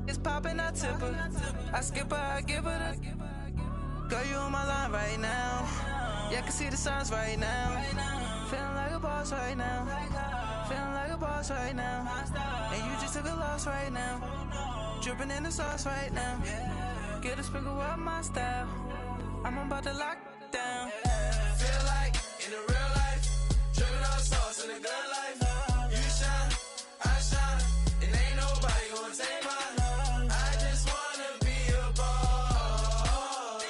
It's popping, I tip her. I skip her, I give her the. Girl, you on my line right now. Yeah, I can see the signs right now. Feeling like a boss right now. Feeling like a boss right now. And you just took a loss right now. Dripping in the sauce right now. Get a sprinkle of my style. I'm about to lock down. Feel like in the real life, dripping on sauce in the good life. You shine, I shine, and ain't nobody gonna take mine. I just wanna be a boss.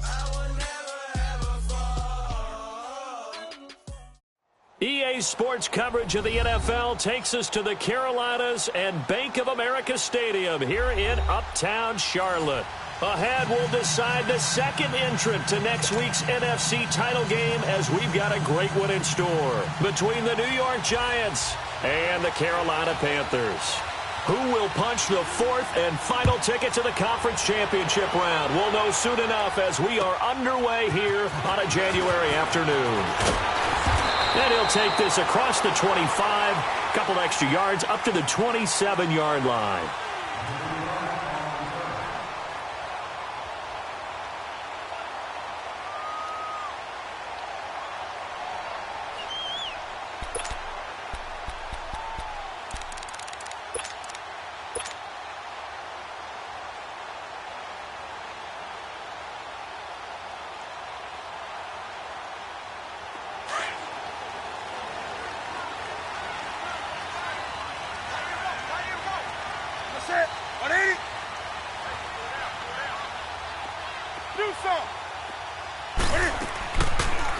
I will never ever fall. EA Sports coverage of the NFL takes us to the Carolinas and Bank of America Stadium here in Uptown Charlotte. Ahead, we'll decide the second entrant to next week's NFC title game as we've got a great one in store between the New York Giants and the Carolina Panthers. Who will punch the fourth and final ticket to the conference championship round? We'll know soon enough as we are underway here on a January afternoon. And he'll take this across the 25, couple extra yards up to the 27-yard line.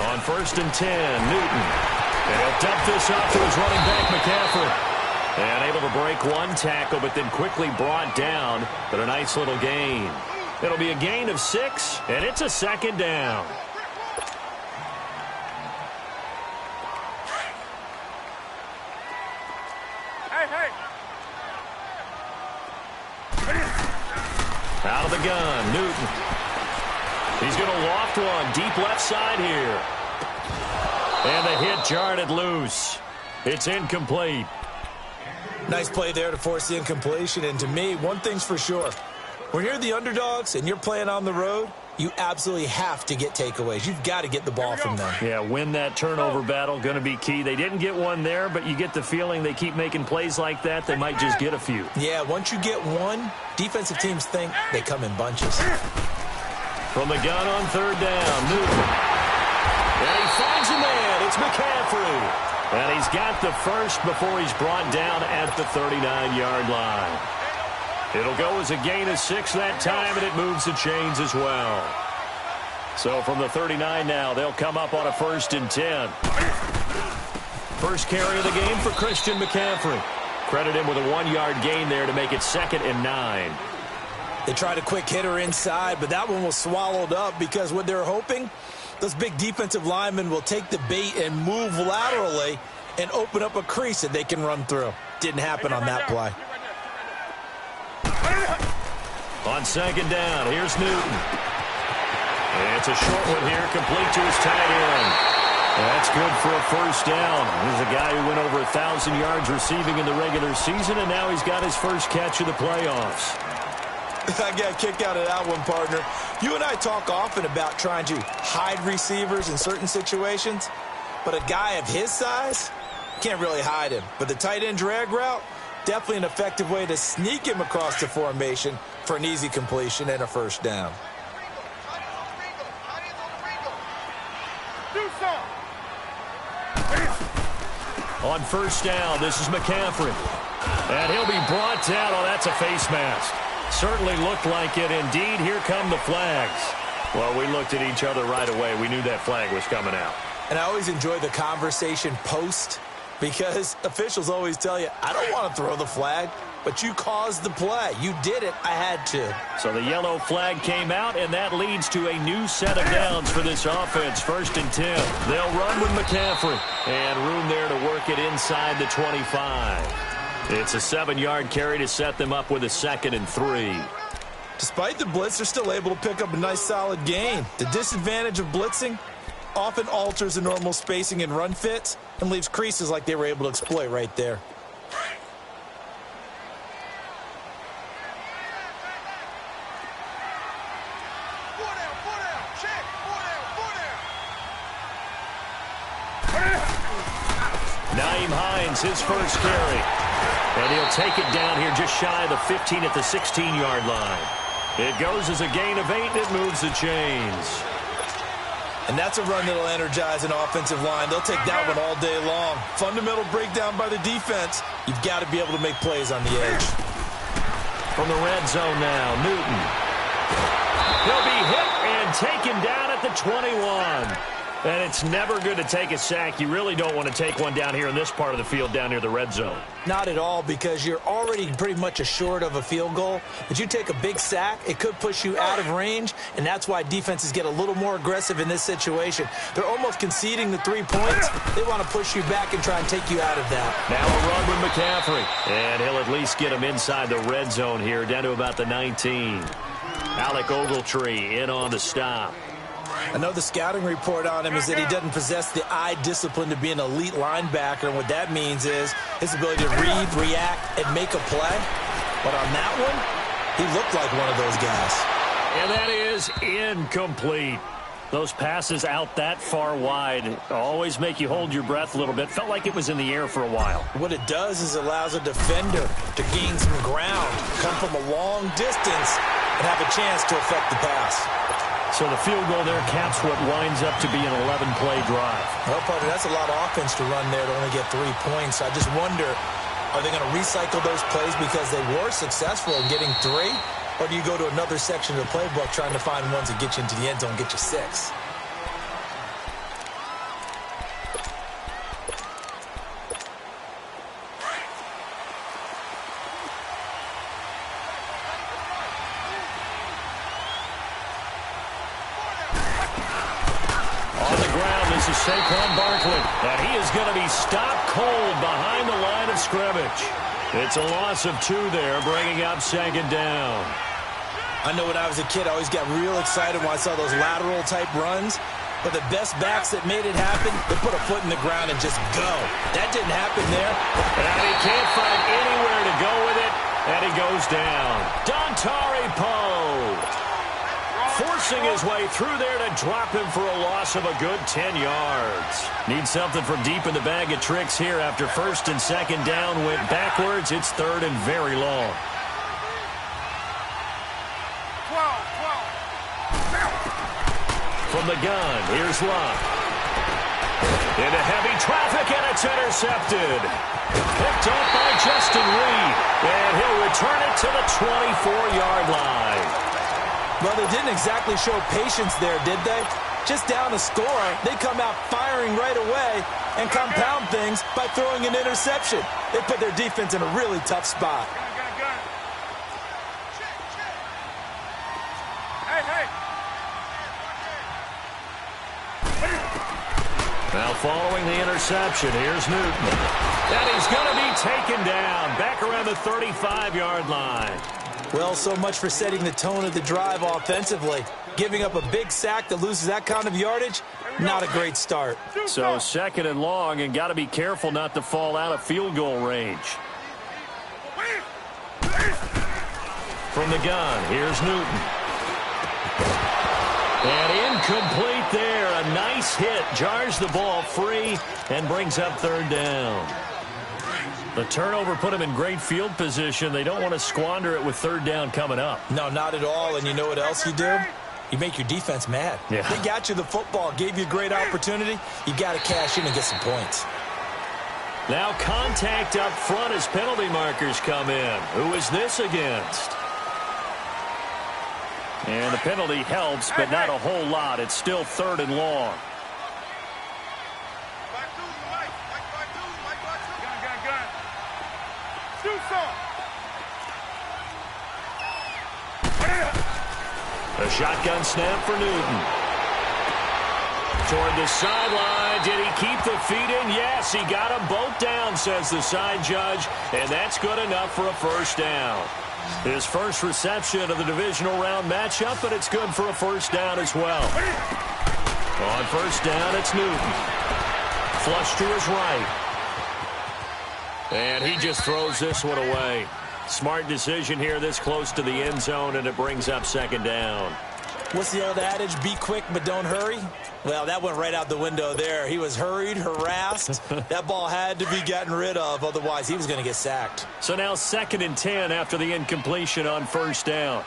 On 1st and 10, Newton. And he'll dump this off to his running back, McCaffrey. And able to break one tackle, but then quickly brought down. But a nice little gain. It'll be a gain of 6, and it's a second down. Out of the gun, Newton. He's going to loft one deep left side here. And the hit jarred it loose. It's incomplete. Nice play there to force the incompletion. And to me, one thing's for sure. When you're the underdogs and you're playing on the road, you absolutely have to get takeaways. You've got to get the ball from them. Yeah, win that turnover battle, going to be key. They didn't get one there, but you get the feeling they keep making plays like that, they might just get a few. Yeah, once you get one, defensive teams think they come in bunches. From the gun on 3rd down, Newton. And he finds a man. It's McCaffrey. And he's got the first before he's brought down at the 39-yard line. It'll go as a gain of 6 that time, and it moves the chains as well. So from the 39 now, they'll come up on a 1st and 10. First carry of the game for Christian McCaffrey. Credit him with a 1-yard gain there to make it 2nd and 9. They tried a quick hitter inside, but that one was swallowed up because what they're hoping, those big defensive linemen will take the bait and move laterally and open up a crease that they can run through. Didn't happen on that play. On 2nd down, here's Newton. And it's a short one here, complete to his tight end. That's good for a 1st down. He's a guy who went over 1,000 yards receiving in the regular season, and now he's got his first catch of the playoffs. I got a kick out of that one, partner. You and I talk often about trying to hide receivers in certain situations, but a guy of his size can't really hide him. But the tight end drag route, definitely an effective way to sneak him across the formation for an easy completion and a 1st down. On 1st down, this is McCaffrey. And he'll be brought down. Oh, that's a face mask. Certainly looked like it. Indeed, here come the flags. Well, we looked at each other right away. We knew that flag was coming out. And I always enjoy the conversation post because officials always tell you, I don't want to throw the flag, but you caused the play. You did it. I had to. So the yellow flag came out, and that leads to a new set of downs for this offense. 1st and 10. They'll run with McCaffrey. And room there to work it inside the 25. It's a 7-yard carry to set them up with a 2nd and 3. Despite the blitz, they're still able to pick up a nice solid gain. The disadvantage of blitzing often alters the normal spacing and run fits and leaves creases like they were able to exploit right there. Nyheim Hines, his first carry. And he'll take it down here just shy of the 15 at the 16-yard line. It goes as a gain of 8, and it moves the chains. And that's a run that'll energize an offensive line. They'll take that one all day long. Fundamental breakdown by the defense. You've got to be able to make plays on the edge. From the red zone now, Newton. He'll be hit and taken down at the 21. And it's never good to take a sack. You really don't want to take one down here in this part of the field down near the red zone. Not at all, because you're already pretty much assured of a field goal. But you take a big sack, it could push you out of range, and that's why defenses get a little more aggressive in this situation. They're almost conceding the 3 points. They want to push you back and try and take you out of that. Now a run with McCaffrey. And he'll at least get him inside the red zone here, down to about the 19. Alec Ogletree in on the stop. I know the scouting report on him is that he doesn't possess the eye discipline to be an elite linebacker, and what that means is his ability to read, react, and make a play. But on that one, he looked like one of those guys. And that is incomplete. Those passes out that far wide always make you hold your breath a little bit. Felt like it was in the air for a while. What it does is allows a defender to gain some ground, come from a long distance, and have a chance to affect the pass. So the field goal there caps what winds up to be an 11-play drive. Well, partner, that's a lot of offense to run there to only get 3 points. I just wonder, are they going to recycle those plays because they were successful in getting 3? Or do you go to another section of the playbook trying to find ones that get you into the end zone, get you 6? Saquon Barkley, and he is going to be stopped cold behind the line of scrimmage. It's a loss of 2 there, bringing up 2nd down. I know when I was a kid, I always got real excited when I saw those lateral-type runs. But the best backs that made it happen, they put a foot in the ground and just go. That didn't happen there. And he can't find anywhere to go with it, and he goes down. Dontari Poe forcing his way through there to drop him for a loss of a good 10 yards. Need something from deep in the bag of tricks here after 1st and 2nd down went backwards. It's 3rd and very long. From the gun, here's Luck. Into heavy traffic, and it's intercepted. Picked up by Justin Reed, and he'll return it to the 24-yard line. Well, they didn't exactly show patience there, did they? Just down a score, they come out firing right away and compound things by throwing an interception. They put their defense in a really tough spot. Now following the interception, here's Newton. And he's going to be taken down back around the 35-yard line. Well, so much for setting the tone of the drive offensively. Giving up a big sack that loses that kind of yardage, not a great start. So 2nd and long, and got to be careful not to fall out of field goal range. From the gun, here's Newton. And incomplete there. A nice hit. Jars the ball free and brings up 3rd down. The turnover put them in great field position. They don't want to squander it with 3rd down coming up. No, not at all. And you know what else you do? You make your defense mad. Yeah. They got you the football, gave you a great opportunity. You got to cash in and get some points. Now contact up front as penalty markers come in. Who is this against? And the penalty helps, but not a whole lot. It's still 3rd and long. A shotgun snap for Newton. Toward the sideline. Did he keep the feet in? Yes, he got them both down, says the side judge. And that's good enough for a 1st down. His first reception of the divisional round matchup, but it's good for a 1st down as well. On 1st down, it's Newton. Flush to his right. And he just throws this one away. Smart decision here this close to the end zone, and it brings up 2nd down. What's the old adage? Be quick, but don't hurry. Well, that went right out the window there. He was hurried, harassed. That ball had to be gotten rid of, otherwise he was going to get sacked. So now 2nd and 10 after the incompletion on 1st down.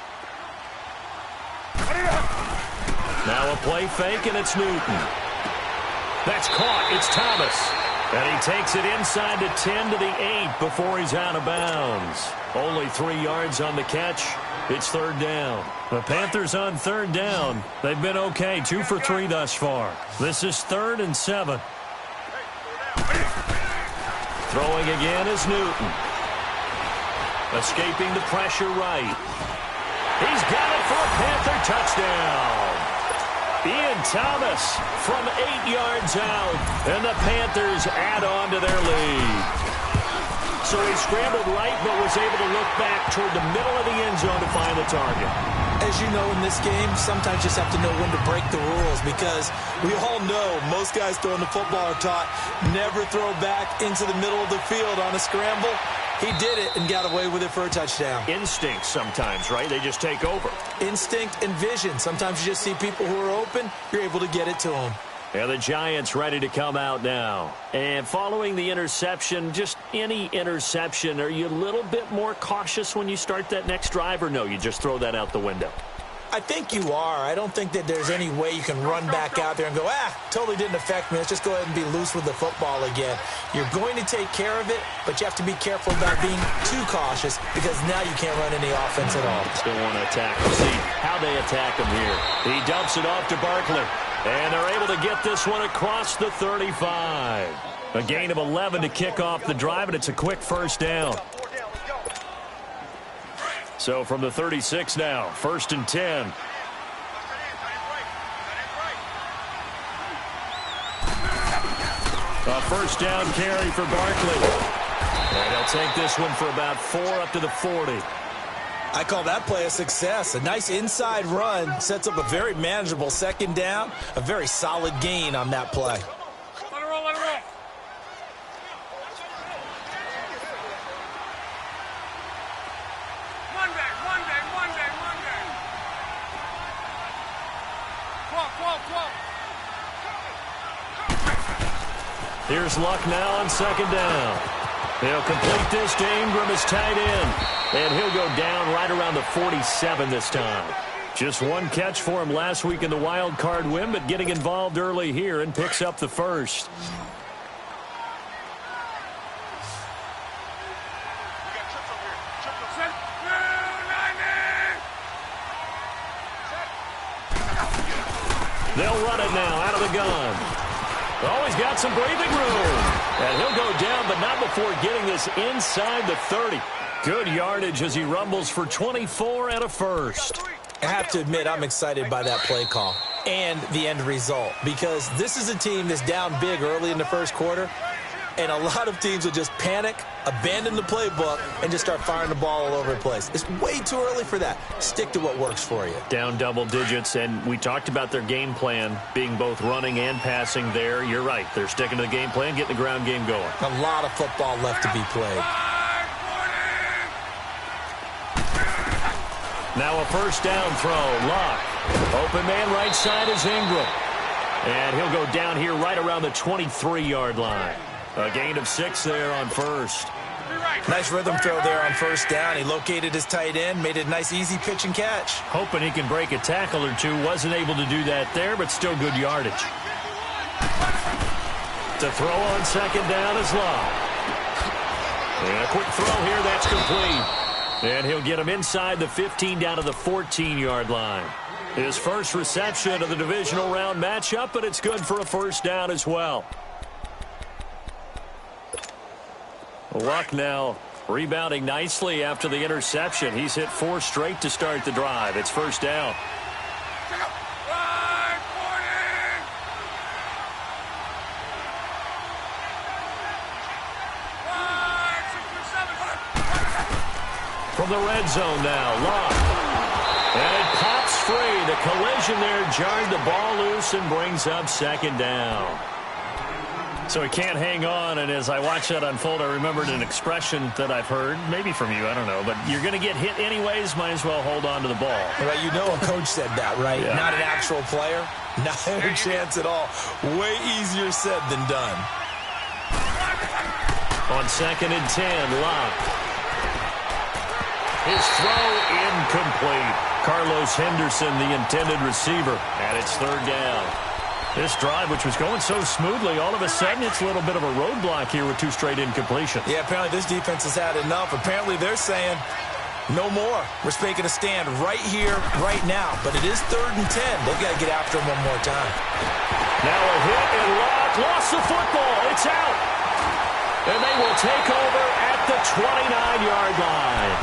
Now a play fake, and it's Newton. That's caught. It's Thomas. And he takes it inside the 10 to the 8 before he's out of bounds. Only 3 yards on the catch. It's 3rd down. The Panthers on 3rd down. They've been okay, 2 for 3 thus far. This is 3rd and 7. Throwing again is Newton. Escaping the pressure right. He's got it for a Panther touchdown. Ian Thomas from 8 yards out, and the Panthers add on to their lead. So he scrambled right, but was able to look back toward the middle of the end zone to find the target. As you know, in this game, sometimes you just have to know when to break the rules, because we all know most guys throwing the football are taught never throw back into the middle of the field on a scramble. He did it and got away with it for a touchdown. Instinct sometimes, right? They just take over. Instinct and vision. Sometimes you just see people who are open, you're able to get it to them. And the Giants ready to come out now. And following the interception, just any interception, are you a little bit more cautious when you start that next drive, or no, you just throw that out the window? I think you are. I don't think that there's any way you can run back out there and go, totally didn't affect me. Let's just go ahead and be loose with the football again. You're going to take care of it, but you have to be careful about being too cautious, because now you can't run any offense at all. Still want to attack. We'll see how they attack him here. He dumps it off to Barkley. And they're able to get this one across the 35. A gain of 11 to kick off the drive, and it's a quick 1st down. So from the 36 now, 1st and 10. A 1st down carry for Barkley. And he'll take this one for about 4 up to the 40. I call that play a success. A nice inside run sets up a very manageable 2nd down. A very solid gain on that play. Let it roll, let it roll. Monday. 12. Here's Luck now on 2nd down. He'll complete this to Ingram as tight end. And he'll go down right around the 47 this time. Just one catch for him last week in the wild card win, but getting involved early here and picks up the 1st. They'll run it now out of the gun. Oh, he's got some breathing room. And he'll go down, but not before getting this inside the 30. Good yardage as he rumbles for 24 and a 1st. I have to admit, I'm excited by that play call and the end result, because this is a team that's down big early in the 1st quarter, and a lot of teams will just panic, abandon the playbook, and just start firing the ball all over the place. It's way too early for that. Stick to what works for you. Down double digits, and we talked about their game plan being both running and passing there. You're right. They're sticking to the game plan, getting the ground game going. A lot of football left to be played. Now a 1st down throw. Luck. Open man right side is Ingram. And he'll go down here right around the 23-yard line. A gain of 6 there on 1st. Nice rhythm throw there on 1st down. He located his tight end, made it a nice, easy pitch and catch. Hoping he can break a tackle or two. Wasn't able to do that there, but still good yardage. To throw on 2nd down is Luck. And a quick throw here. That's complete. And he'll get him inside the 15 down to the 14-yard line. His first reception of the divisional round matchup, but it's good for a 1st down as well. Luck now rebounding nicely after the interception. He's hit 4 straight to start the drive. It's 1st down. From the red zone now, Luck. And it pops free. The collision there jarred the ball loose and brings up 2nd down. So he can't hang on, and as I watch that unfold, I remembered an expression that I've heard, maybe from you, I don't know, but you're going to get hit anyways, might as well hold on to the ball. Well, you know a coach said that, right? Yeah. Not an actual player. Not a chance at all. Way easier said than done. On 2nd and 10, Locke. His throw incomplete. Carlos Henderson, the intended receiver, and it's 3rd down. This drive, which was going so smoothly, all of a sudden it's a little bit of a roadblock here with 2 straight incompletions. Yeah, apparently this defense has had enough. Apparently they're saying no more. We're making a stand right here, right now. But it is 3rd and 10. They've got to get after him one more time. Now a hit, and Locke lost the football. It's out. And they will take over at the 29-yard line.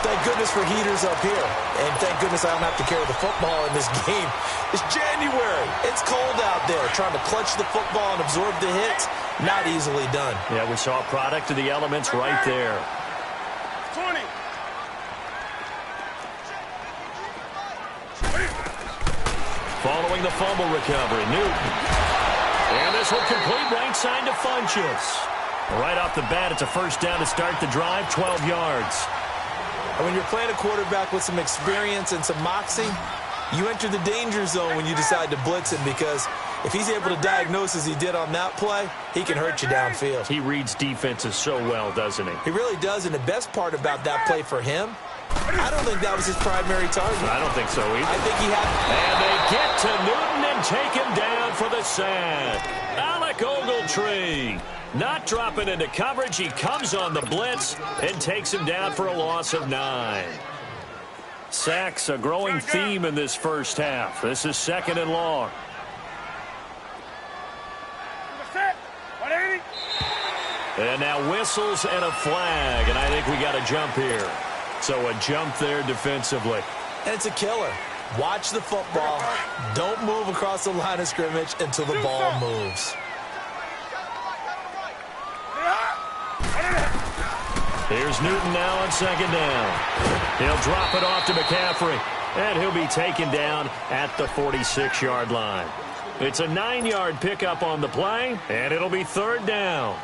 Thank goodness for heaters up here. And thank goodness I don't have to carry the football in this game. It's January. It's cold out there. Trying to clutch the football and absorb the hits, not easily done. Yeah, we saw a product of the elements right there. 20. Following the fumble recovery, Newton. And this will complete right side to Funchess. Right off the bat, it's a 1st down to start the drive, 12 yards. And when you're playing a quarterback with some experience and some moxie, you enter the danger zone when you decide to blitz him, because if he's able to diagnose as he did on that play, he can hurt you downfield. He reads defenses so well, doesn't he? He really does, and the best part about that play for him, I don't think that was his primary target. I don't think so either. I think he had... And they get to Newton and take him down for the sack. Alec Ogletree not dropping into coverage. He comes on the blitz and takes him down for a loss of 9. Sacks a growing theme in this first half. This is 2nd and long. And now whistles and a flag, and I think we got a jump here. So a jump there defensively. And it's a killer. Watch the football. Don't move across the line of scrimmage until the ball moves. Here's Newton now on 2nd down. He'll drop it off to McCaffrey, and he'll be taken down at the 46-yard line. It's a 9-yard pickup on the play, and it'll be 3rd down.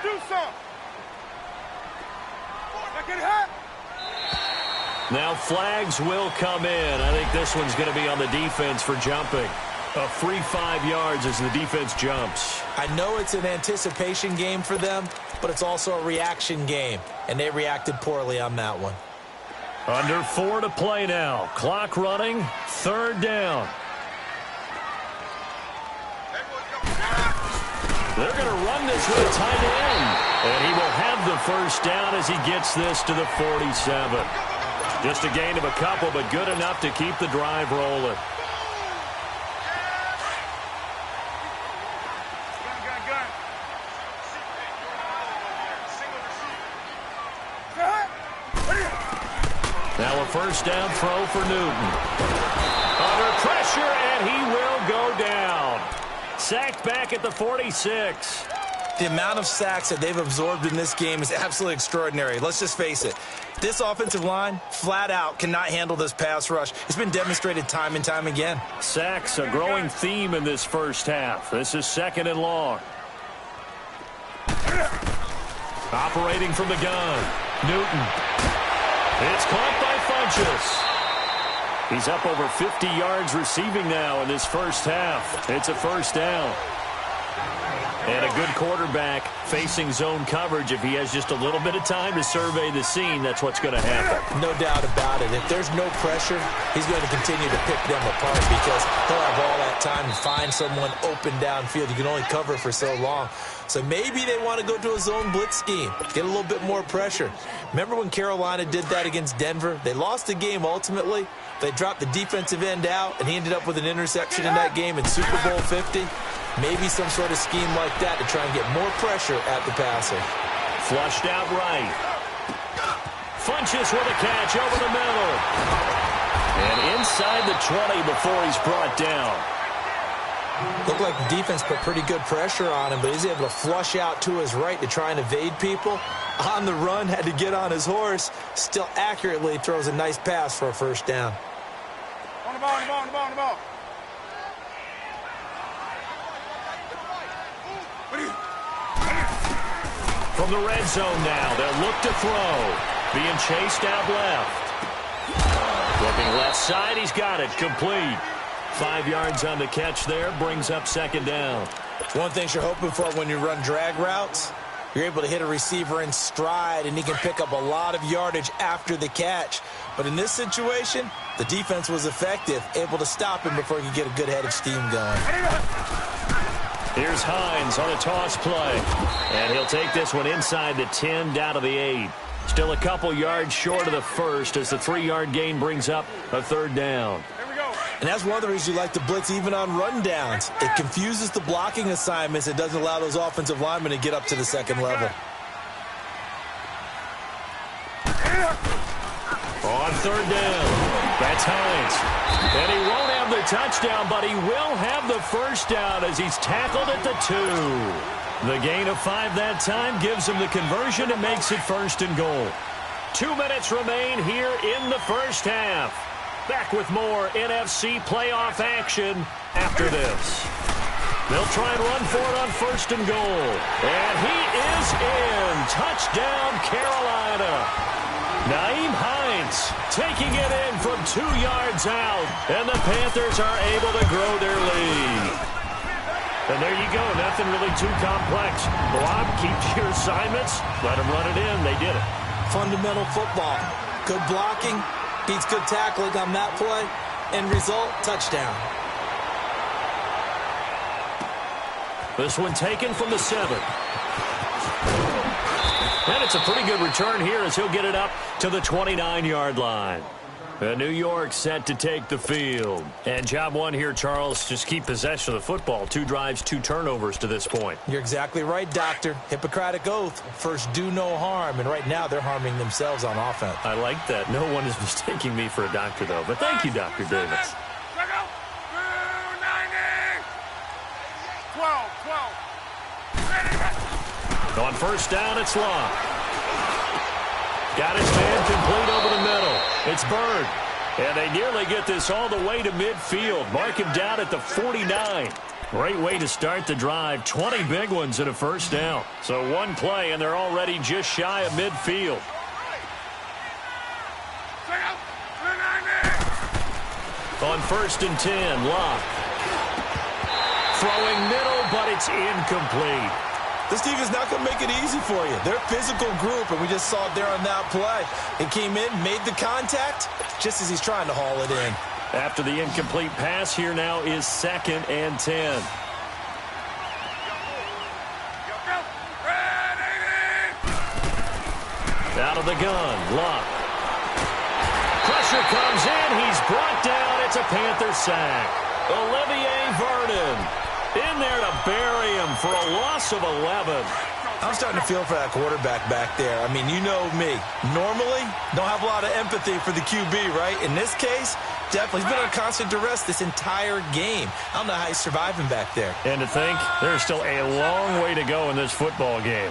Do something. Get hot. Now flags will come in. I think this one's going to be on the defense for jumping. A free 5 yards as the defense jumps. I know it's an anticipation game for them, but it's also a reaction game, and they reacted poorly on that one. Under 4 to play now. Clock running. 3rd down. They're going to run this with a tight end. And he will have the 1st down as he gets this to the 47. Just a gain of a couple, but good enough to keep the drive rolling. Now a 1st down throw for Newton. Under pressure, and he will go down. Sacked back at the 46. The amount of sacks that they've absorbed in this game is absolutely extraordinary. Let's just face it. This offensive line, flat out, cannot handle this pass rush. It's been demonstrated time and time again. Sacks a growing theme in this first half. This is 2nd and long. Operating from the gun. Newton. It's caught by Funchess. He's up over 50 yards receiving now in this first half. It's a 1st down. And a good quarterback facing zone coverage. If he has just a little bit of time to survey the scene, that's what's going to happen. No doubt about it. If there's no pressure, he's going to continue to pick them apart because he'll have all that time to find someone open downfield. You can only cover for so long. So maybe they want to go to a zone blitz scheme, get a little bit more pressure. Remember when Carolina did that against Denver? They lost the game ultimately. They dropped the defensive end out, and he ended up with an interception in that game in Super Bowl 50. Maybe some sort of scheme like that to try and get more pressure at the passer. Flushed out right. Funchess with a catch over the middle. And inside the 20 before he's brought down. Looked like the defense put pretty good pressure on him, but he's able to flush out to his right to try and evade people. On the run, had to get on his horse. Still accurately throws a nice pass for a 1st down. On the ball. From the red zone now, they'll look to throw. Being chased out left. Looking left side, he's got it. Complete. 5 yards on the catch there, brings up second down. One thing you're hoping for when you run drag routes, you're able to hit a receiver in stride, and he can pick up a lot of yardage after the catch. But in this situation, the defense was effective, able to stop him before he could get a good head of steam going. Here's Hines on a toss play. And he'll take this one inside the 10, down to the 8. Still a couple yards short of the first as the 3-yard gain brings up a third down. And that's one of the reasons you like to blitz even on rundowns. It confuses the blocking assignments. It doesn't allow those offensive linemen to get up to the second level. On third down, that's Hines. And he won't have the touchdown, but he will have the first down as he's tackled at the 2. The gain of 5 that time gives him the conversion and makes it first and goal. 2 minutes remain here in the first half. Back with more NFC playoff action after this. They'll try and run for it on first and goal. And he is in. Touchdown, Carolina. Nyheim Hines taking it in from 2 yards out. And the Panthers are able to grow their lead. And there you go. Nothing really too complex. Block, keep your assignments. Let them run it in. They did it. Fundamental football. Good blocking. Beats good tackling on that play. End result, touchdown. This one taken from the 7. And it's a pretty good return here as he'll get it up to the 29-yard line. New York set to take the field. And job one here, Charles, just keep possession of the football. 2 drives, 2 turnovers to this point. You're exactly right, Doctor. Hippocratic oath. First, do no harm. And right now, they're harming themselves on offense. I like that. No one is mistaking me for a doctor, though. But thank you, Dr. Davis. 12. On first down, it's Locke. Got his man complete over the middle. It's Bird. And they nearly get this all the way to midfield. Mark him down at the 49. Great way to start the drive. 20 big ones in a first down. So one play, and they're already just shy of midfield. On first and 10, Locke. Throwing middle, but it's incomplete. This defense is not going to make it easy for you. They're a physical group, and we just saw it there on that play. He came in, made the contact, just as he's trying to haul it in. After the incomplete pass, here now is 2nd and 10. Out of the gun, Locke. Pressure comes in. He's brought down. It's a Panther sack. Olivier Vernon in there to bury him for a loss of 11. I'm starting to feel for that quarterback back there. I mean, you know me. Normally, don't have a lot of empathy for the QB, right? In this case, definitely. He's been on constant duress this entire game. I don't know how he's surviving back there. And to think, there's still a long way to go in this football game.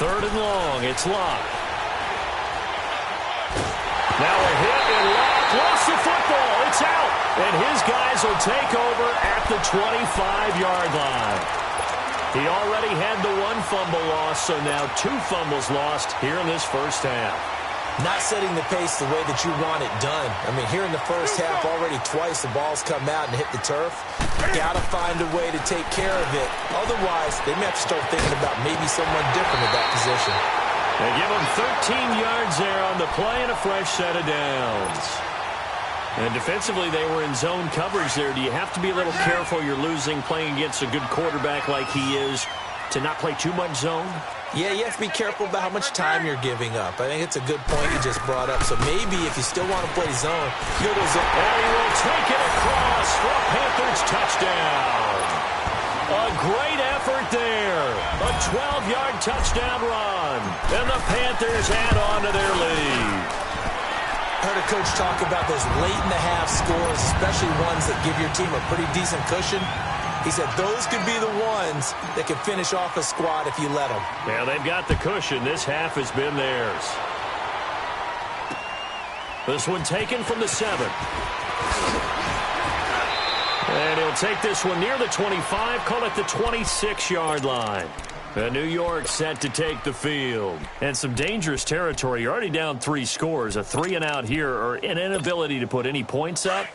3rd and long. It's Locke. Now a hit, and Locke lost the football. It's out. And his guys will take over at the 25-yard line. He already had the 1 fumble loss, so now 2 fumbles lost here in this first half. Not setting the pace the way that you want it done. I mean, here in the first half, already twice the ball's come out and hit the turf. Got to find a way to take care of it. Otherwise, they may have to start thinking about maybe someone different at that position. They give him 13 yards there on the play and a fresh set of downs. And defensively, they were in zone coverage there. Do you have to be a little careful? You're losing playing against a good quarterback like he is to not play too much zone? Yeah, you have to be careful about how much time you're giving up. I think it's a good point you just brought up. So maybe if you still want to play zone, go to zone. And he will take it across for a Panthers touchdown. A great effort there. A 12-yard touchdown run. And the Panthers add on to their lead. Heard a coach talk about those late-in-the-half scores, especially ones that give your team a pretty decent cushion. He said those could be the ones that can finish off a squad if you let them. Yeah, they've got the cushion. This half has been theirs. This one taken from the 7. And he'll take this one near the 25, call it the 26-yard line. And New York set to take the field. And some dangerous territory. You're already down 3 scores. A 3-and-out here, or an inability to put any points up.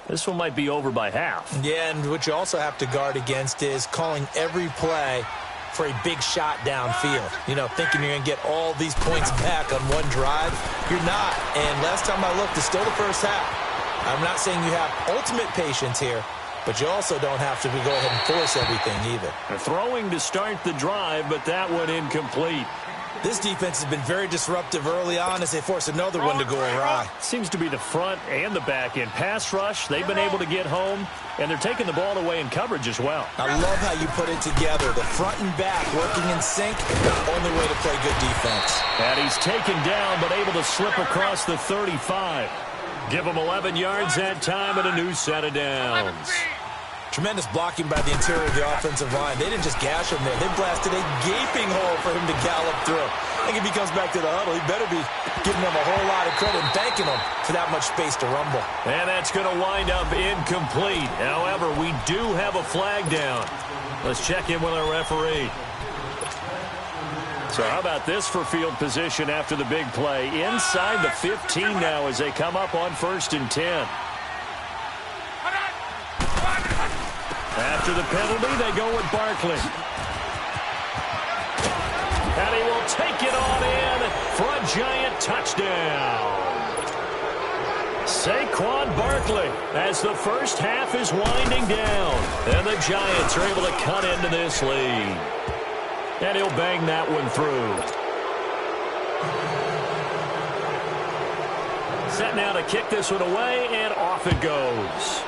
This one might be over by half. Yeah, and what you also have to guard against is calling every play for a big shot downfield. You know, thinking you're going to get all these points back on one drive. You're not. And last time I looked, it's still the first half. I'm not saying you have ultimate patience here, but you also don't have to go ahead and force everything either. They're throwing to start the drive, but that one incomplete. This defense has been very disruptive early on as they force another one to go awry. Seems to be the front and the back end. Pass rush, they've been able to get home, and they're taking the ball away in coverage as well. I love how you put it together. The front and back working in sync, the only way to play good defense. And he's taken down, but able to slip across the 35. Give him 11 yards that time and a new set of downs. Tremendous blocking by the interior of the offensive line. They didn't just gash him there. They blasted a gaping hole for him to gallop through. I think if he comes back to the huddle, he better be giving them a whole lot of credit and thanking them for that much space to rumble. And that's going to wind up incomplete. However, we do have a flag down. Let's check in with our referee. So how about this for field position after the big play? Inside the 15 now as they come up on 1st and 10. After the penalty, they go with Barkley. And he will take it on in for a giant touchdown. Saquon Barkley as the first half is winding down. And the Giants are able to cut into this lead. And he'll bang that one through. Set now to kick this one away, and off it goes.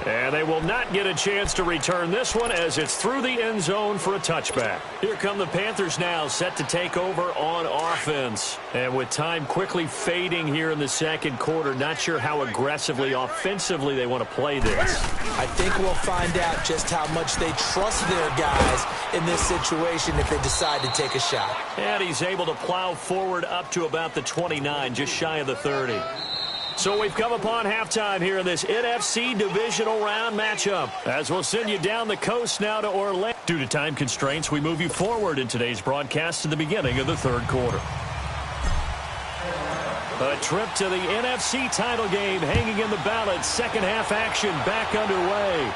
And they will not get a chance to return this one as it's through the end zone for a touchback. Here come the Panthers now, set to take over on offense. And with time quickly fading here in the second quarter, not sure how aggressively, offensively they want to play this. I think we'll find out just how much they trust their guys in this situation if they decide to take a shot. And he's able to plow forward up to about the 29, just shy of the 30. So we've come upon halftime here in this NFC divisional round matchup. As we'll send you down the coast now to Orlando. Due to time constraints, we move you forward in today's broadcast to the beginning of the third quarter. A trip to the NFC title game hanging in the balance. Second half action back underway.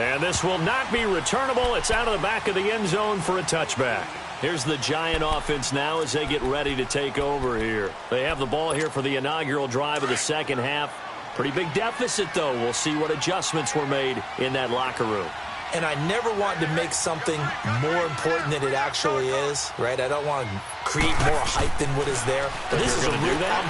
And this will not be returnable. It's out of the back of the end zone for a touchback. Here's the Giant offense now as they get ready to take over here. They have the ball here for the inaugural drive of the second half. Pretty big deficit, though. We'll see what adjustments were made in that locker room. And I never want to make something more important than it actually is, right? I don't want to create more hype than what is there. But this is I'm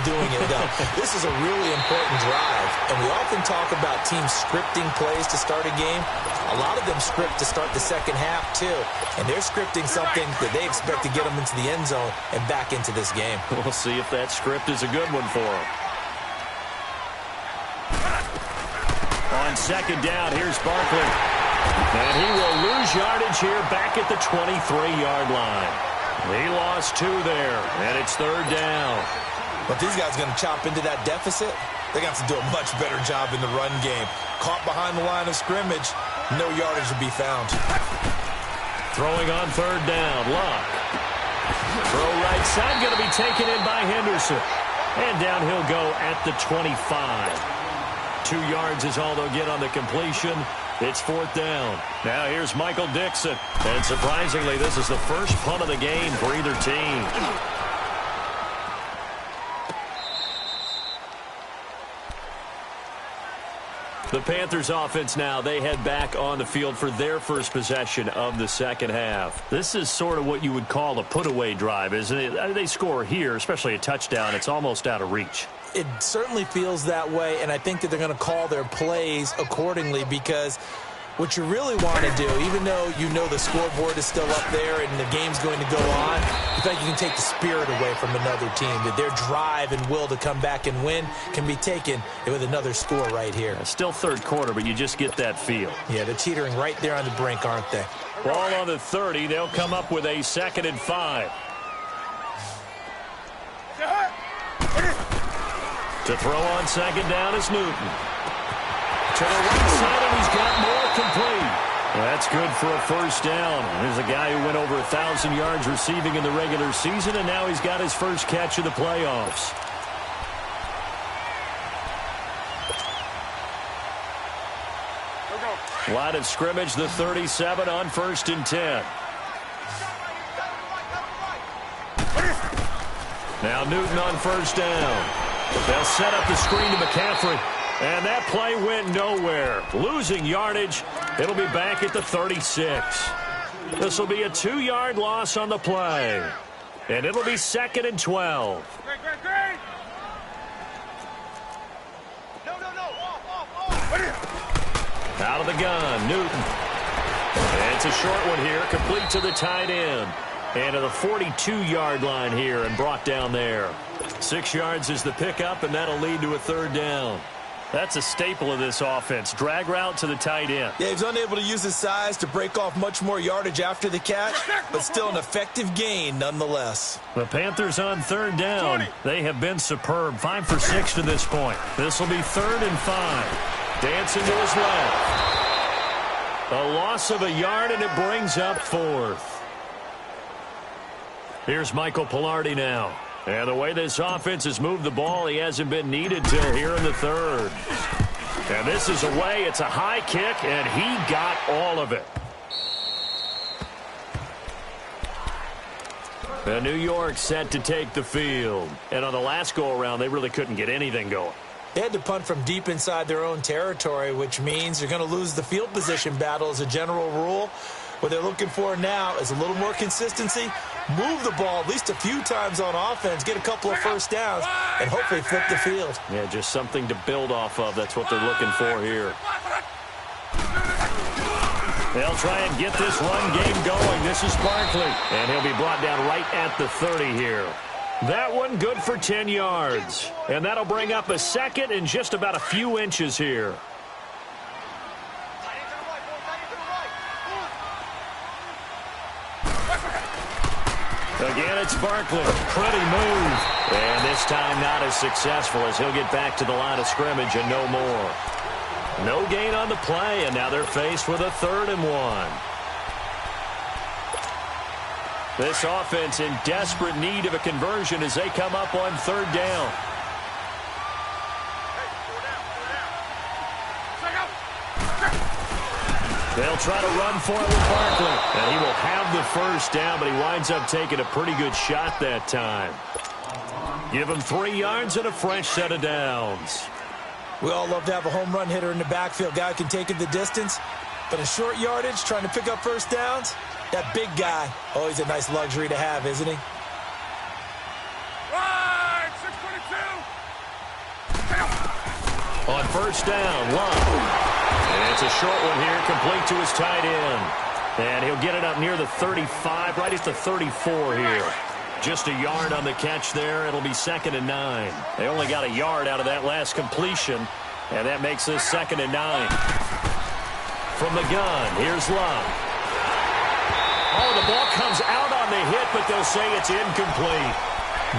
doing it, though. This is a really important drive. And we often talk about teams scripting plays to start a game. A lot of them script to start the second half, too. And they're scripting something that they expect to get them into the end zone and back into this game. We'll see if that script is a good one for them. On second down, here's Barkley. And he will lose yardage here back at the 23-yard line. He lost 2 there, and it's third down. But these guys are going to chop into that deficit. They're going to have to do a much better job in the run game. Caught behind the line of scrimmage, no yardage to be found. Throwing on third down, Luck. Throw right side, going to be taken in by Henderson. And down he'll go at the 25. 2 yards is all they'll get on the completion. It's fourth down. Now here's Michael Dixon. And surprisingly, this is the first punt of the game for either team. The Panthers offense now, they head back on the field for their first possession of the second half. This is sort of what you would call a put-away drive, isn't it? They score here, especially a touchdown. It's almost out of reach. It certainly feels that way, and I think that they're going to call their plays accordingly because what you really want to do, even though you know the scoreboard is still up there and the game's going to go on, you think you can take the spirit away from another team, that their drive and will to come back and win can be taken with another score right here. It's still third quarter, but you just get that feel. Yeah, they're teetering right there on the brink, aren't they? Ball on the 30. They'll come up with a 2nd and 5. To throw on second down is Newton. To the right side, and he's got more complete. That's good for a first down. There's a guy who went over 1,000 yards receiving in the regular season, and now he's got his first catch of the playoffs. Line of scrimmage, the 37 on 1st and 10. Now Newton on first down. They'll set up the screen to McCaffrey. And that play went nowhere. Losing yardage. It'll be back at the 36. This will be a 2-yard loss on the play. And it'll be 2nd and 12. Out of the gun, Newton. And it's a short one here, complete to the tight end. And to the 42-yard line here and brought down there. 6 yards is the pickup, and that'll lead to a 3rd down. That's a staple of this offense. Drag route to the tight end. Yeah, he's unable to use his size to break off much more yardage after the catch, but still an effective gain nonetheless. The Panthers on 3rd down. They have been superb. 5 for 6 to this point. This will be 3rd and 5. Dancing to his left. A loss of a yard, and it brings up 4th. Here's Michael Pilardi now. And the way this offense has moved the ball, he hasn't been needed till here in the 3rd. And this is away. It's a high kick, and he got all of it. And New York set to take the field. And on the last go-around, they really couldn't get anything going. They had to punt from deep inside their own territory, which means they're going to lose the field position battle as a general rule. What they're looking for now is a little more consistency, move the ball at least a few times on offense, get a couple of first downs, and hopefully flip the field. Yeah, just something to build off of. That's what they're looking for here. They'll try and get this run game going. This is Barkley, and he'll be brought down right at the 30 here. That one good for 10 yards, and that'll bring up a 2nd and just about a few inches here. Again, it's Barkley. Pretty move. And this time not as successful as he'll get back to the line of scrimmage and no more. No gain on the play, and now they're faced with a 3rd and 1. This offense in desperate need of a conversion as they come up on 3rd down. They'll try to run for it with Barkley. And he will have the first down, but he winds up taking a pretty good shot that time. Give him 3 yards and a fresh set of downs. We all love to have a home run hitter in the backfield. Guy can take it the distance. But in short yardage, trying to pick up first downs, that big guy, always a nice luxury to have, isn't he? Right, 622. On first down, Love. And it's a short one here, complete to his tight end. And he'll get it up near the 35, right at the 34 here. Just a yard on the catch there. It'll be 2nd and 9. They only got a yard out of that last completion, and that makes this 2nd and 9. From the gun, here's Love. Oh, the ball comes out on the hit, but they'll say it's incomplete.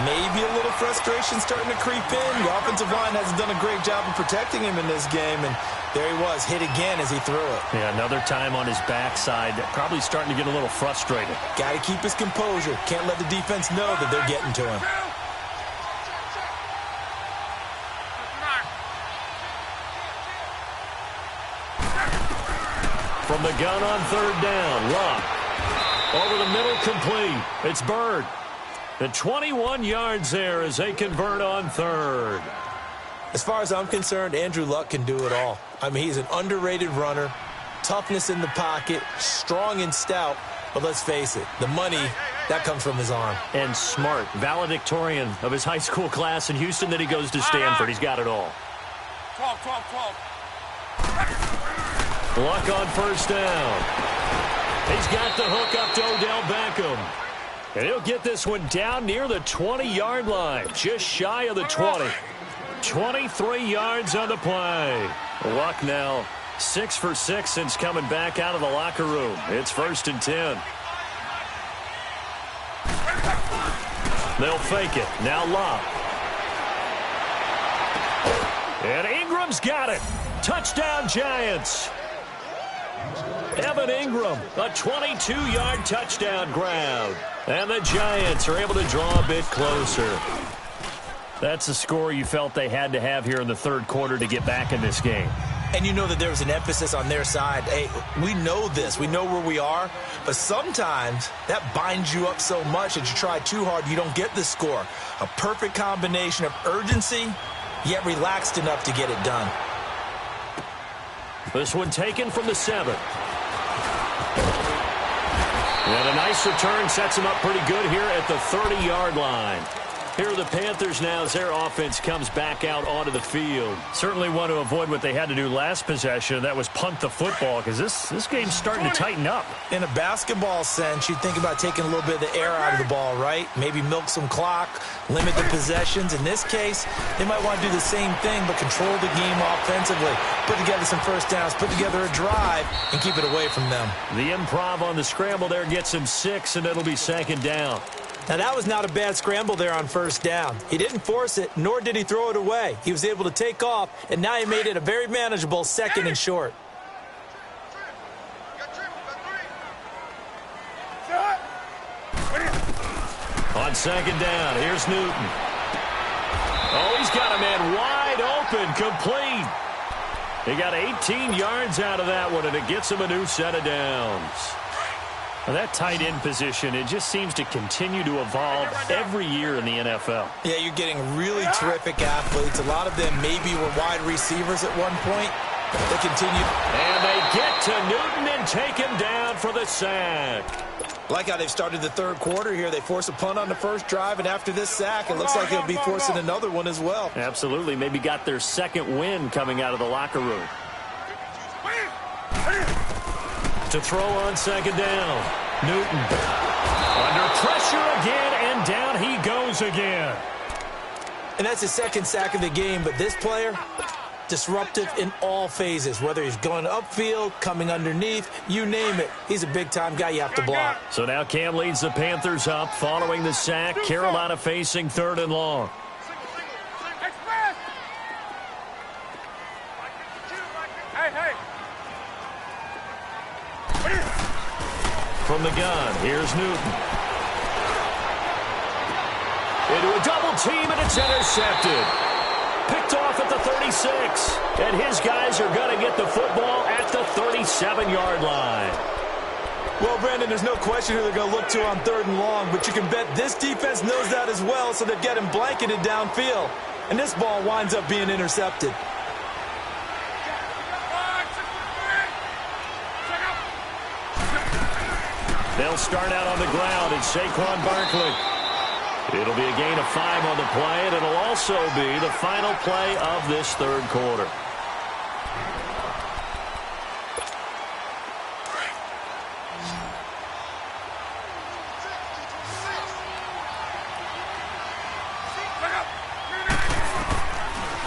Maybe a little frustration starting to creep in. The offensive line hasn't done a great job of protecting him in this game, and there he was, hit again as he threw it. Yeah, another time on his backside, probably starting to get a little frustrated. Got to keep his composure. Can't let the defense know that they're getting to him. From the gun on 3rd down, Love. Over the middle, complete. It's Bird. The 21 yards there as they convert on 3rd. As far as I'm concerned, Andrew Luck can do it all. I mean, he's an underrated runner, toughness in the pocket, strong and stout. But let's face it, the money, that comes from his arm. And smart, valedictorian of his high school class in Houston. Then he goes to Stanford. He's got it all. 12. Luck on first down. He's got the hook up to Odell Beckham. And he'll get this one down near the 20-yard line, just shy of the 20. 23 yards on the play. Luck now 6 for 6 since coming back out of the locker room. It's 1st and 10. They'll fake it. Now Love. And Ingram's got it. Touchdown, Giants. Evan Ingram, a 22-yard touchdown grab. And the Giants are able to draw a bit closer. That's the score you felt they had to have here in the third quarter to get back in this game. And you know that there was an emphasis on their side. Hey, we know this. We know where we are. But sometimes that binds you up so much that you try too hard, you don't get the score. A perfect combination of urgency, yet relaxed enough to get it done. This one taken from the 7. And a nice return sets him up pretty good here at the 30-yard line. Here are the Panthers now as their offense comes back out onto the field. Certainly want to avoid what they had to do last possession. That was punt the football, because this game's starting to tighten up. In a basketball sense, you think about taking a little bit of the air out of the ball, right? Maybe milk some clock, limit the possessions. In this case, they might want to do the same thing, but control the game offensively. Put together some first downs, put together a drive, and keep it away from them. The improv on the scramble there gets him 6, and it'll be second down. Now, that was not a bad scramble there on first down. He didn't force it, nor did he throw it away. He was able to take off, and now he made it a very manageable 2nd and short. On second down, here's Newton. Oh, he's got a man wide open, complete. He got 18 yards out of that one, and it gets him a new set of downs. Well, that tight end position, it just seems to continue to evolve every year in the NFL. Yeah, you're getting really terrific athletes. A lot of them maybe were wide receivers at one point. They continue. And they get to Newton and take him down for the sack. Like how they've started the third quarter here. They force a punt on the first drive, and after this sack, it looks like they'll be forcing another one as well. Absolutely. Maybe got their second win coming out of the locker room. To throw on second down. Newton under pressure again, and down he goes again. And that's his second sack of the game, but this player, disruptive in all phases, whether he's going upfield, coming underneath, you name it. He's a big-time guy you have to block. So now Cam leads the Panthers up following the sack. Carolina facing 3rd and long. From the gun, here's Newton. Into a double team, and it's intercepted. Picked off at the 36. And his guys are going to get the football at the 37-yard line. Well, Brandon, there's no question who they're going to look to on 3rd and long, but you can bet this defense knows that as well, so they're getting blanketed downfield. And this ball winds up being intercepted. They'll start out on the ground. It's Saquon Barkley. It'll be a gain of 5 on the play, and it'll also be the final play of this third quarter.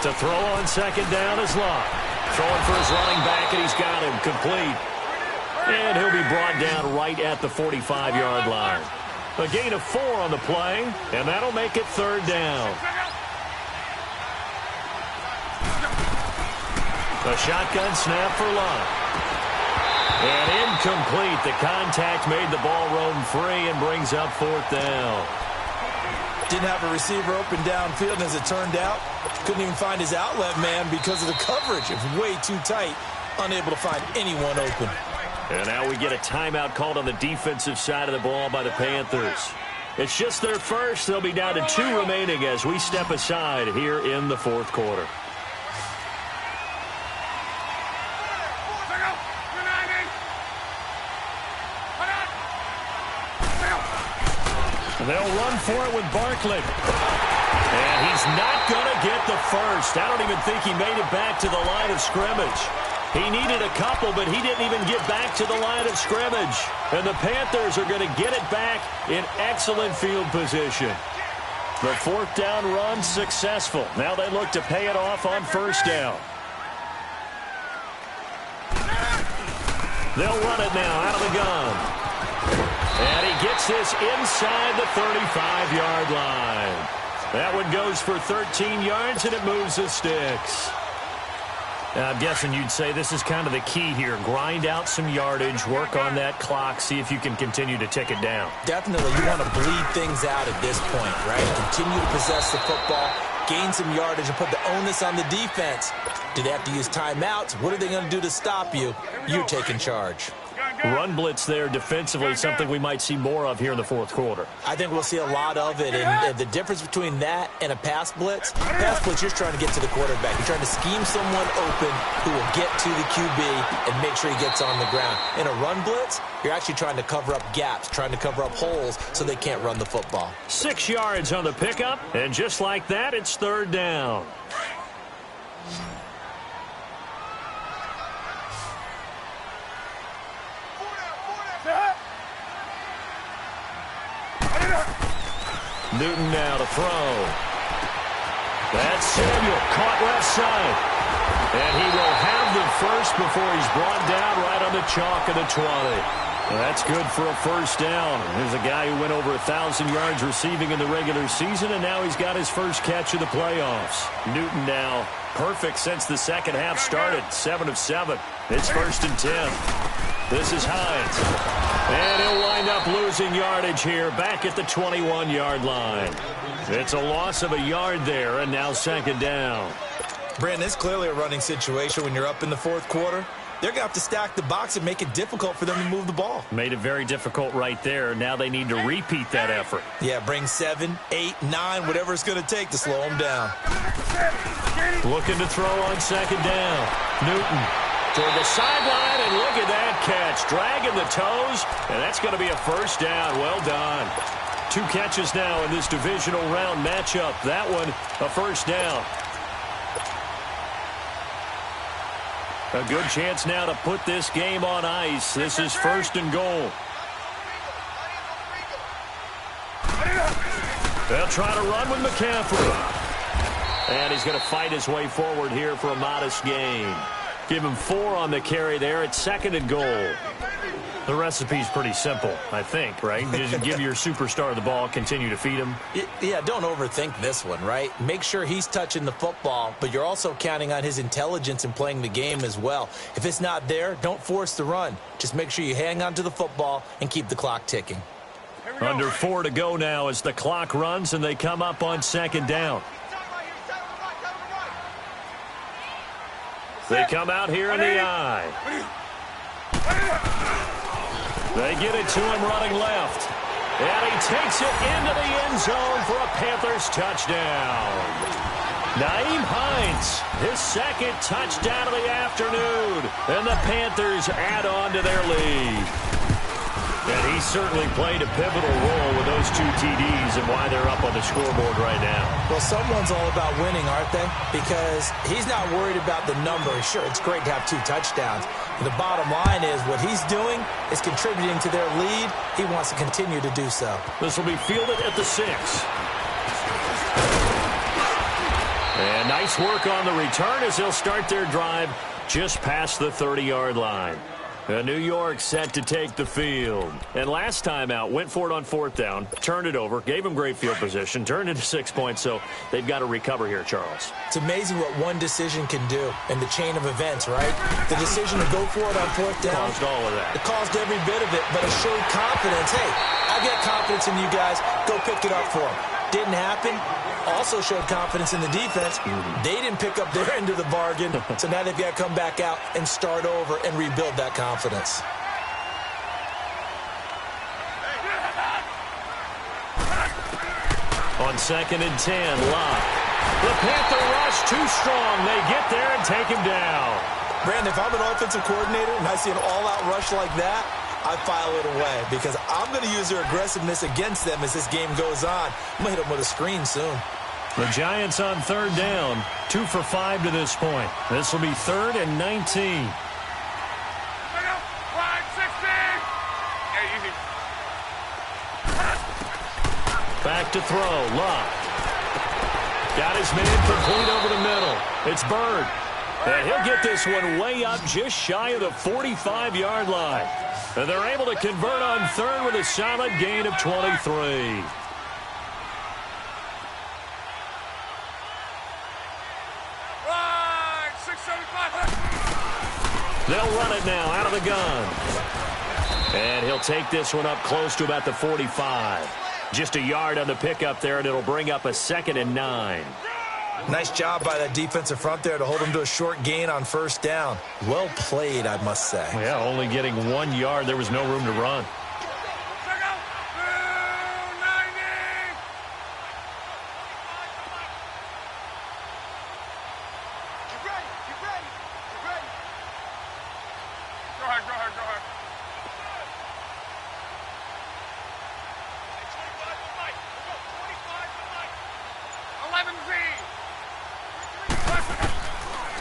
To throw on second down is Locke. Throwing for his running back, and he's got him complete. And he'll be brought down right at the 45-yard line. A gain of 4 on the play, and that'll make it 3rd down. A shotgun snap for Locke. And incomplete. The contact made the ball roam free and brings up 4th down. Didn't have a receiver open downfield, and as it turned out, couldn't even find his outlet man because of the coverage. It was way too tight, unable to find anyone open. And now we get a timeout called on the defensive side of the ball by the Panthers. It's just their first. They'll be down to 2 remaining as we step aside here in the 4th quarter. They'll run for it with Barkley. And he's not going to get the first. I don't even think he made it back to the line of scrimmage. He needed a couple, but he didn't even get back to the line of scrimmage. And the Panthers are going to get it back in excellent field position. The 4th down run successful. Now they look to pay it off on 1st down. They'll run it now out of the gun. And he gets this inside the 35-yard line. That one goes for 13 yards, and it moves the sticks. I'm guessing you'd say this is kind of the key here. Grind out some yardage, work on that clock, see if you can continue to tick it down. Definitely, you want to bleed things out at this point, right? Continue to possess the football, gain some yardage, and put the onus on the defense. Do they have to use timeouts? What are they going to do to stop you? You're taking charge. Run blitz there defensively, something we might see more of here in the fourth quarter. I think we'll see a lot of it, and the difference between that and a pass blitz, you're just trying to get to the quarterback. You're trying to scheme someone open who will get to the QB and make sure he gets on the ground. In a run blitz, you're actually trying to cover up gaps, trying to cover up holes so they can't run the football. 6 yards on the pickup, and just like that, it's third down. Newton now to throw. That's Samuel, caught left side. And he will have the first before he's brought down right on the chalk of the 20. Well, that's good for a first down. There's a guy who went over 1,000 yards receiving in the regular season, and now he's got his first catch of the playoffs. Newton now perfect since the second half started, 7 of 7. It's 1st and 10. This is Hines. And he'll wind up losing yardage here back at the 21-yard line. It's a loss of a yard there, and now second down. Brandon, it's clearly a running situation when you're up in the fourth quarter. They're going to have to stack the box and make it difficult for them to move the ball. Made it very difficult right there. Now they need to repeat that effort. Yeah, bring 7, 8, 9, whatever it's going to take to slow them down. Looking to throw on second down. Newton toward the sideline, and look at that catch. Dragging the toes, and that's going to be a first down. Well done. 2 catches now in this divisional round matchup. That one, a first down. A good chance now to put this game on ice. This is 1st and goal. They'll try to run with McCaffrey. And he's going to fight his way forward here for a modest gain. Give him 4 on the carry there. It's 2nd and goal. The recipe's pretty simple, I think, right? Just give your superstar the ball, continue to feed him. Yeah, don't overthink this one, right? Make sure he's touching the football, but you're also counting on his intelligence in playing the game as well. If it's not there, don't force the run. Just make sure you hang on to the football and keep the clock ticking. Under 4 to go now as the clock runs and they come up on second down. They come out here in the eye. They get it to him running left. And he takes it into the end zone for a Panthers touchdown. Nyheim Hines, his 2nd touchdown of the afternoon. And the Panthers add on to their lead. And he certainly played a pivotal role with those 2 TDs and why they're up on the scoreboard right now. Well, someone's all about winning, aren't they? Because he's not worried about the number. Sure, it's great to have 2 touchdowns. But the bottom line is what he's doing is contributing to their lead. He wants to continue to do so. This will be fielded at the 6. And nice work on the return as they'll start their drive just past the 30-yard line. New York set to take the field. And last time out, went for it on 4th down, turned it over, gave them great field position, turned it to 6 points, so they've got to recover here, Charles. It's amazing what one decision can do in the chain of events, right? The decision to go for it on 4th down. Caused all of that. It caused every bit of it, but it showed confidence. Hey, I got confidence in you guys. Go pick it up for them. Didn't happen. Also showed confidence in the defense. They didn't pick up their end of the bargain, so now they've got to come back out and start over and rebuild that confidence. On 2nd and 10, Locke. The Panther rush too strong. They get there and take him down. Brandon, if I'm an offensive coordinator and I see an all-out rush like that, I file it away because I'm going to use their aggressiveness against them as this game goes on. I'm going to hit them with a screen soon. The Giants on 3rd down, 2 for 5 to this point. This will be 3rd and 19. Back to throw, Locke. Got his man complete over the middle. It's Bird. And he'll get this one way up just shy of the 45-yard line. And they're able to convert on 3rd with a solid gain of 23. Right, 675. They'll run it now out of the gun. And he'll take this one up close to about the 45. Just a yard on the pickup there, and it'll bring up a 2nd and 9. Nice job by that defensive front there to hold him to a short gain on first down. Well played, I must say. Yeah, only getting 1 yard. There was no room to run.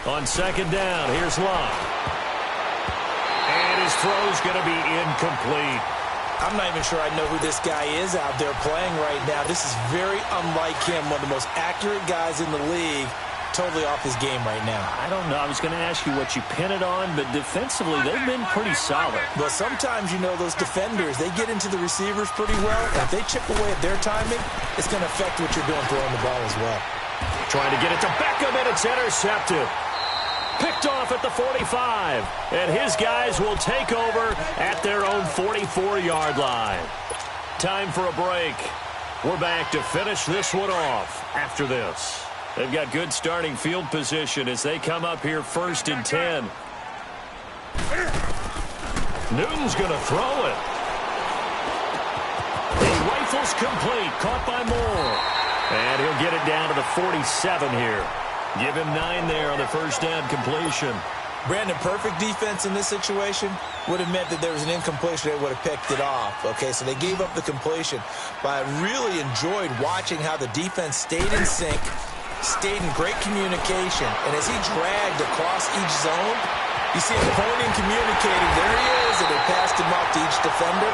On 2nd down, here's Locke. And his throw's going to be incomplete. I'm not even sure I know who this guy is out there playing right now. This is very unlike him, one of the most accurate guys in the league. Totally off his game right now. I don't know. I was going to ask you what you pin it on, but defensively, they've been pretty solid. But sometimes, you know, those defenders, they get into the receivers pretty well. And if they chip away at their timing, it's going to affect what you're doing throwing the ball as well. Trying to get it to Beckham, and it's intercepted. Picked off at the 45. And his guys will take over at their own 44-yard line. Time for a break. We're back to finish this one off after this. They've got good starting field position as they come up here 1st and 10. Newton's going to throw it. He rifles complete, caught by Moore. And he'll get it down to the 47 here. Give him 9 there on the first down completion. Brandon, perfect defense in this situation would have meant that there was an incompletion. They would have picked it off. Okay, so they gave up the completion. But I really enjoyed watching how the defense stayed in sync, stayed in great communication. And as he dragged across each zone, you see him pointing, communicating. There he is, and they passed him off to each defender.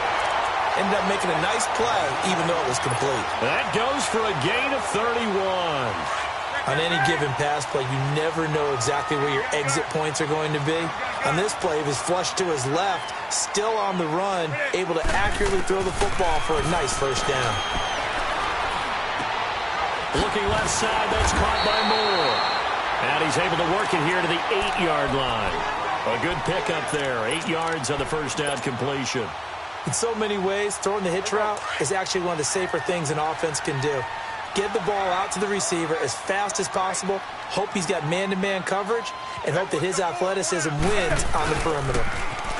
Ended up making a nice play, even though it was complete. That goes for a gain of 31. On any given pass play, you never know exactly where your exit points are going to be. On this play, he was flushed to his left, still on the run, able to accurately throw the football for a nice first down. Looking left side, that's caught by Moore. And he's able to work it here to the 8-yard line. A good pickup there, 8 yards on the first down completion. In so many ways, throwing the hitch route is actually one of the safer things an offense can do. Get the ball out to the receiver as fast as possible, hope he's got man-to-man coverage, and hope that his athleticism wins on the perimeter.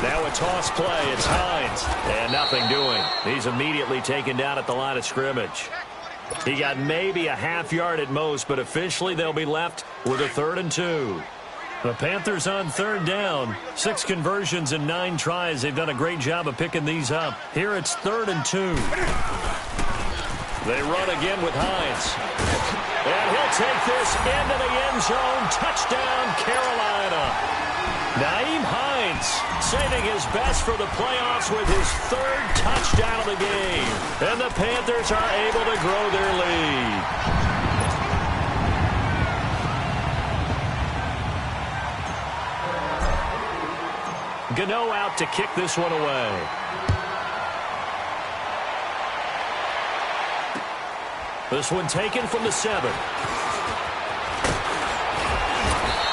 Now a toss play. It's Hines. And nothing doing. He's immediately taken down at the line of scrimmage. He got maybe a half yard at most, but officially they'll be left with a 3rd and 2. The Panthers on 3rd down. 6 conversions and 9 tries. They've done a great job of picking these up. Here it's 3rd and 2. They run again with Hines. And he'll take this into the end zone. Touchdown, Carolina. Nyheim Hines saving his best for the playoffs with his 3rd touchdown of the game. And the Panthers are able to grow their lead. Gano out to kick this one away. This one taken from the 7.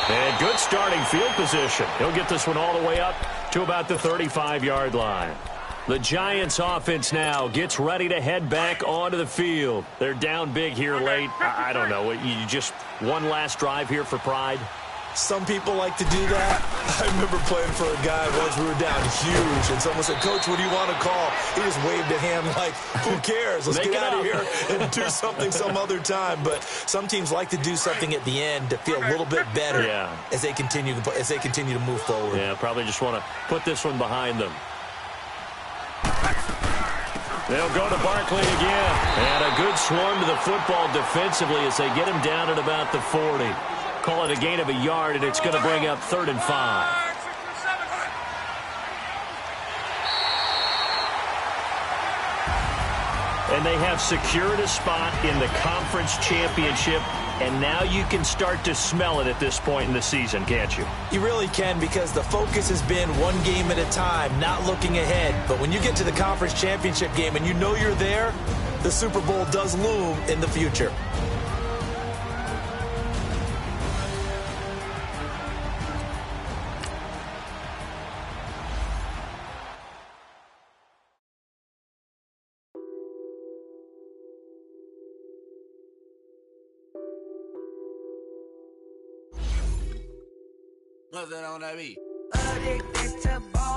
And good starting field position. He'll get this one all the way up to about the 35-yard line. The Giants offense now gets ready to head back onto the field. They're down big here late. I don't know. You just one last drive here for pride? Some people like to do that. I remember playing for a guy once. We were down huge, and someone said, "Coach, what do you want to call?" He just waved a hand like, "Who cares? Let's get out of here and do something some other time." But some teams like to do something at the end to feel a little bit better as they continue to move forward. Yeah, probably just want to put this one behind them. They'll go to Barkley again, and a good swarm to the football defensively as they get him down at about the 40. Call it a gain of a yard, and it's going to bring up 3rd and 5. And they have secured a spot in the conference championship, and now you can start to smell it at this point in the season, can't you? You really can, because the focus has been one game at a time, not looking ahead. But when you get to the conference championship game and you know you're there, the Super Bowl does loom in the future. What's that on that beat? Addicted to ball.